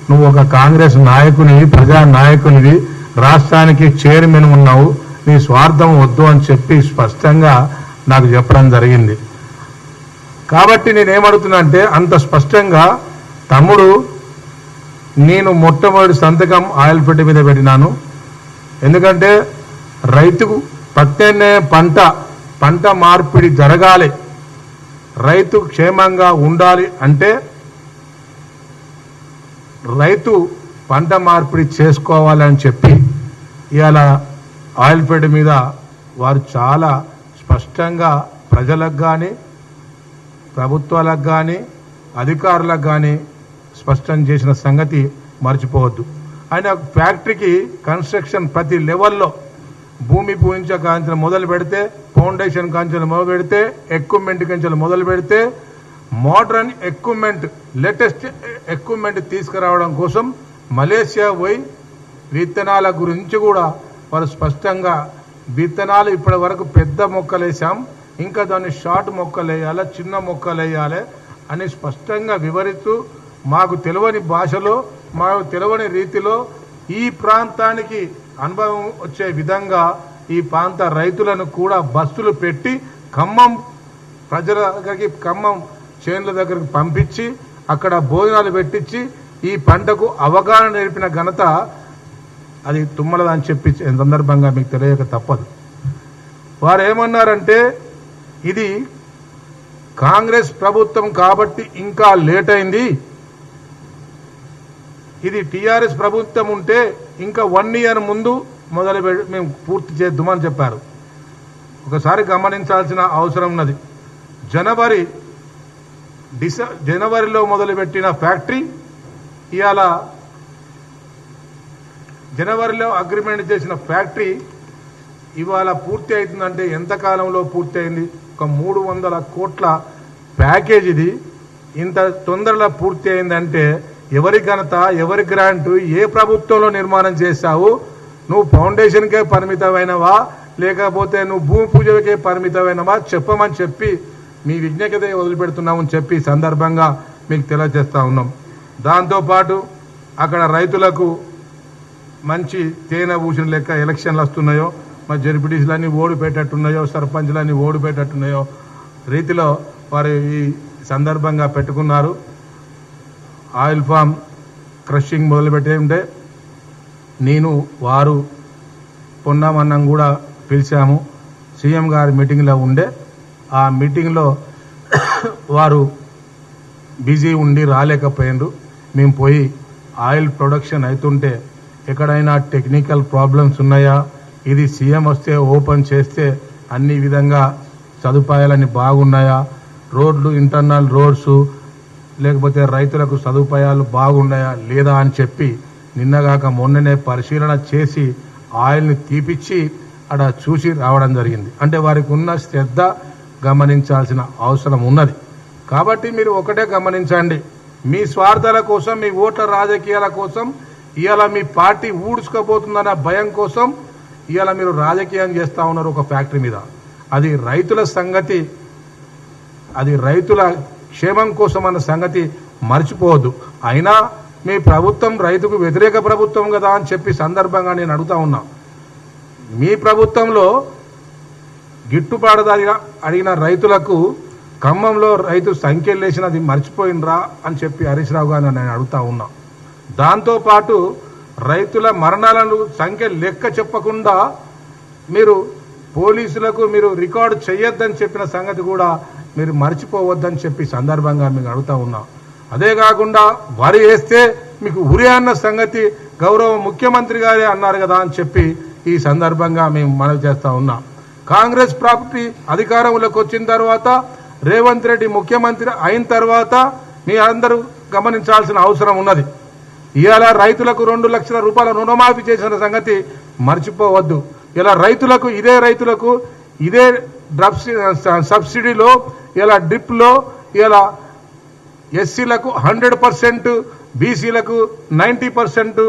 నువ్వు ఒక కాంగ్రెస్ నాయకునివి, ప్రజా నాయకునివి, రాష్ట్రానికి చైర్మన్ ఉన్నావు, నీ స్వార్థం వద్దు అని చెప్పి స్పష్టంగా నాకు చెప్పడం జరిగింది. కాబట్టి నేనేమడుగుతున్నా అంటే అంత స్పష్టంగా తమ్ముడు నేను మొట్టమొదటి సంతకం ఆయిల్పేట మీద పెట్టినాను. ఎందుకంటే రైతుకు ప్రత్యామ్నాయ పంట మార్పిడి జరగాలి, రైతు క్షేమంగా ఉండాలి అంటే రైతు పంట మార్పిడి చేసుకోవాలని చెప్పి ఇవాళ ఆయిల్పేట మీద వారు చాలా స్పష్టంగా ప్రజలకు కానీ ప్రభుత్వాలకు కానీ అధికారులకు కానీ స్పష్టం చేసిన సంగతి మర్చిపోవద్దు. ఆయన ఫ్యాక్టరీకి కన్స్ట్రక్షన్ ప్రతి లెవెల్లో భూమి పూజించే కాంచెలు మొదలు పెడితే, ఫౌండేషన్ కాంచెలు మొదలు పెడితే, ఎక్విప్మెంట్ కాంచెలు మొదలు పెడితే, మోడర్న్ ఎక్విప్మెంట్, లేటెస్ట్ ఎక్విప్మెంట్ తీసుకురావడం కోసం మలేషియా పోయి విత్తనాల గురించి కూడా వారు స్పష్టంగా విత్తనాలు ఇప్పటి వరకు పెద్ద మొక్కలు వేసాం, ఇంకా దాన్ని షార్ట్ మొక్కలు వేయాలి, చిన్న మొక్కలు వేయాలి అని స్పష్టంగా వివరిస్తూ మాకు తెలియని భాషలో, మాకు తెలియని రీతిలో ఈ ప్రాంతానికి అనుభవం వచ్చే విధంగా ఈ ప్రాంత రైతులను కూడా బస్సులు పెట్టి ఖమ్మం ప్రజల దగ్గరికి, ఖమ్మం చేనుల దగ్గరికి పంపించి అక్కడ భోజనాలు పెట్టించి ఈ పంటకు అవగాహన నేర్పిన ఘనత అది తుమ్మలదని చెప్పి సందర్భంగా మీకు తెలియక తప్పదు. వారు ఏమన్నారంటే ఇది కాంగ్రెస్ ప్రభుత్వం కాబట్టి ఇంకా లేట్ అయింది, ఇది టీఆర్ఎస్ ప్రభుత్వం ఉంటే ఇంకా 1 year ముందు మేము పూర్తి చేద్దామని చెప్పారు. ఒకసారి గమనించాల్సిన అవసరం ఉన్నది. జనవరిలో మొదలుపెట్టిన ఫ్యాక్టరీ ఇవాళ జనవరిలో అగ్రిమెంట్ చేసిన ఫ్యాక్టరీ ఇవాళ పూర్తి అవుతుందంటే ఎంత కాలంలో పూర్తి అయింది? ఒక 300 కోట్ల ప్యాకేజ్ ఇది ఇంత తొందరలో పూర్తి అయిందంటే ఎవరి ఘనత, ఎవరి గ్రాంటు, ఏ ప్రభుత్వంలో నిర్మాణం చేశావు? నువ్వు ఫౌండేషన్కే పరిమితమైనవా లేకపోతే నువ్వు భూమి పూజకే పరిమితమైనవా చెప్పమని చెప్పి మీ విజ్ఞత వదిలిపెడుతున్నామని చెప్పి సందర్భంగా మీకు తెలియజేస్తా ఉన్నాం. దాంతోపాటు అక్కడ రైతులకు మంచి తేనె పూసిన లెక్క ఎలక్షన్లు వస్తున్నాయో, మరి జడ్పీటీసీలన్నీ ఓడిపోయేటట్టున్నాయో, సర్పంచ్లన్నీ ఓడిపోయేటట్టున్నాయో రీతిలో వారు ఈ సందర్భంగా పెట్టుకున్నారు. ఆయిల్ ఫామ్ క్రషింగ్ మొదలుపెట్టే ఉంటే నేను వారు పొన్నామన్నం కూడా పిలిచాము. సీఎం గారి మీటింగ్లో ఉండే ఆ మీటింగ్లో వారు బిజీ ఉండి రాలేకపోయినారు. మేము పోయి ఆయిల్ ప్రొడక్షన్ అవుతుంటే ఎక్కడైనా టెక్నికల్ ప్రాబ్లమ్స్ ఉన్నాయా, ఇది సీఎం వస్తే ఓపెన్ చేస్తే అన్ని విధంగా సదుపాయాలన్నీ బాగున్నాయా, రోడ్లు ఇంటర్నల్ రోడ్స్ లేకపోతే రైతులకు సదుపాయాలు బాగున్నాయా లేదా అని చెప్పి నిన్నగాక మొన్ననే పరిశీలన చేసి ఆయిల్ని తీపిచ్చి అక్కడ చూసి రావడం జరిగింది. అంటే వారికి ఉన్న శ్రద్ధ గమనించాల్సిన అవసరం ఉన్నది. కాబట్టి మీరు ఒకటే గమనించండి, మీ స్వార్థాల కోసం, మీ ఓట్ల రాజకీయాల కోసం ఇవాళ మీ పార్టీ ఊడ్చుకోబోతుందన్న భయం కోసం ఇవాళ మీరు రాజకీయం చేస్తూ ఉన్నారు ఒక ఫ్యాక్టరీ మీద. అది రైతుల సంగతి, అది రైతుల క్షేమం కోసం అన్న సంగతి మర్చిపోవద్దు. అయినా మీ ప్రభుత్వం రైతుకు వ్యతిరేక ప్రభుత్వం కదా అని చెప్పి సందర్భంగా నేను అడుగుతా ఉన్నా. మీ ప్రభుత్వంలో గిట్టుబాటు అడిగిన రైతులకు ఖమ్మంలో రైతు సంఖ్యలు వేసినది మర్చిపోయినరా అని చెప్పి హరీష్ రావు గారిని నేను అడుగుతా ఉన్నా. దాంతోపాటు రైతుల మరణాలను సంఖ్య లెక్క చెప్పకుండా మీరు పోలీసులకు మీరు రికార్డు చేయొద్దని చెప్పిన సంగతి కూడా మీరు మర్చిపోవద్దని చెప్పి సందర్భంగా మీకు అడుగుతా ఉన్నా. అదే కాకుండా వరి వేస్తే మీకు ఉరి అన్న సంగతి గౌరవ ముఖ్యమంత్రి గారే అన్నారు కదా అని చెప్పి ఈ సందర్భంగా మేము మనవి చేస్తా ఉన్నాం. కాంగ్రెస్ పార్టీ అధికారంలోకి వచ్చిన తర్వాత, రేవంత్ రెడ్డి ముఖ్యమంత్రి అయిన తర్వాత మీ అందరూ గమనించాల్సిన అవసరం ఉన్నది. ఇవాళ రైతులకు 2 లక్షల రూపాయల రుణమాఫీ చేసిన సంగతి మర్చిపోవద్దు. ఇలా రైతులకు ఇదే డ్రప్ సబ్సిడీలో ఇలా డ్రిప్లో ఇలా ఎస్సీలకు 100%, బీసీలకు 90%,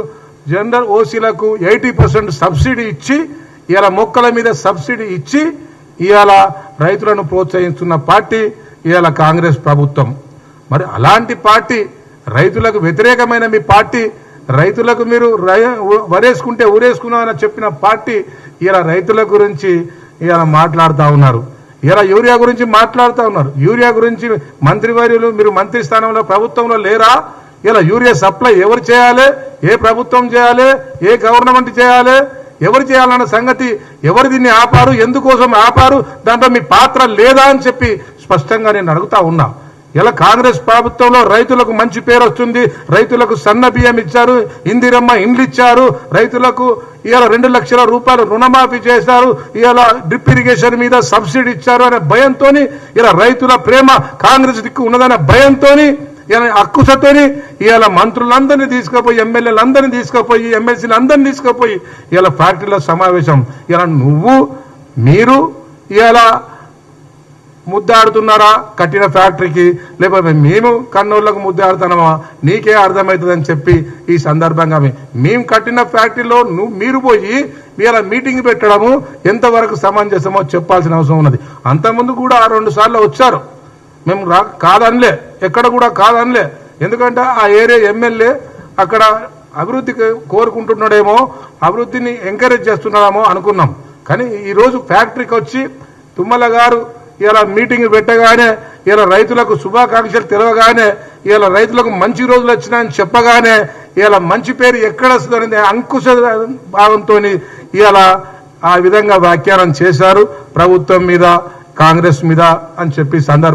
జనరల్ ఓసీలకు 80% సబ్సిడీ ఇచ్చి ఇలా మొక్కల మీద సబ్సిడీ ఇచ్చి ఇవాళ రైతులను ప్రోత్సహిస్తున్న పార్టీ ఇవాళ కాంగ్రెస్ ప్రభుత్వం. మరి అలాంటి పార్టీ రైతులకు వ్యతిరేకమైన మీ పార్టీ, రైతులకు మీరు వరేసుకుంటే ఊరేసుకున్నామని చెప్పిన పార్టీ ఇలా రైతుల గురించి ఇలా మాట్లాడుతూ ఉన్నారు. ఇలా యూరియా గురించి మాట్లాడుతూ ఉన్నారు. యూరియా గురించి మంత్రివర్యులు మీరు మంత్రి స్థానంలో ప్రభుత్వంలో లేరా? ఇలా యూరియా సప్లై ఎవరు చేయాలి? ఏ ప్రభుత్వం చేయాలి? ఏ గవర్నమెంట్ చేయాలి? ఎవరు చేయాలన్న సంగతి, ఎవరు దీన్ని ఆపారు, ఎందుకోసం ఆపారు, దాంట్లో మీ పాత్ర లేదా అని చెప్పి స్పష్టంగా నేను అడుగుతా ఉన్నా. ఇలా కాంగ్రెస్ ప్రభుత్వంలో రైతులకు మంచి పేరు వస్తుంది. రైతులకు సన్న బియ్యం ఇచ్చారు, ఇందిరమ్మ ఇండ్లు ఇచ్చారు, రైతులకు ఇవాళ 2 లక్షల రూపాయలు రుణమాఫీ చేశారు, ఇవాళ డ్రిప్ ఇరిగేషన్ మీద సబ్సిడీ ఇచ్చారు అనే భయంతో, ఇలా రైతుల ప్రేమ కాంగ్రెస్ దిక్కు ఉన్నదనే భయంతో, ఇలా అక్కుసతోని ఇవాళ మంత్రులందరినీ తీసుకుపోయి, ఎమ్మెల్యేలందరినీ తీసుకుపోయి, ఎమ్మెల్సీలందరినీ తీసుకుపోయి ఇలా ఫ్యాక్టరీలో సమావేశం. ఇలా మీరు ఇలా ముద్దాడుతున్నారా కట్టిన ఫ్యాక్టరీకి, లేకపోతే మేము కన్నోళ్లకు ముద్దాడుతున్నామా? నీకే అర్థమవుతుందని చెప్పి ఈ సందర్భంగా మేము కట్టిన ఫ్యాక్టరీలో మీరు పోయి ఇలా మీటింగ్ పెట్టడము ఎంతవరకు సమంజసమో చెప్పాల్సిన అవసరం ఉన్నది. అంతకుముందు కూడా 2 సార్లు వచ్చారు, మేము కాదనలే, ఎక్కడ కూడా కాదనలే. ఎందుకంటే ఆ ఏరియా ఎమ్మెల్యే అక్కడ అభివృద్ధికి కోరుకుంటున్నాడేమో, అభివృద్ధిని ఎంకరేజ్ చేస్తున్నాడేమో అనుకున్నాం. కానీ ఈరోజు ఫ్యాక్టరీకి వచ్చి తుమ్మల గారు ఇలా మీటింగ్ పెట్టగానే, ఇలా రైతులకు శుభాకాంక్షలు తెలవగానే, ఇలా రైతులకు మంచి రోజులు వచ్చినాయని చెప్పగానే ఇలా మంచి పేరు ఎక్కడ వస్తుందనేది అంకుశ భావంతో ఇలా ఆ విధంగా వ్యాఖ్యానం చేశారు ప్రభుత్వం మీద, కాంగ్రెస్ మీద అని చెప్పి సందర్భం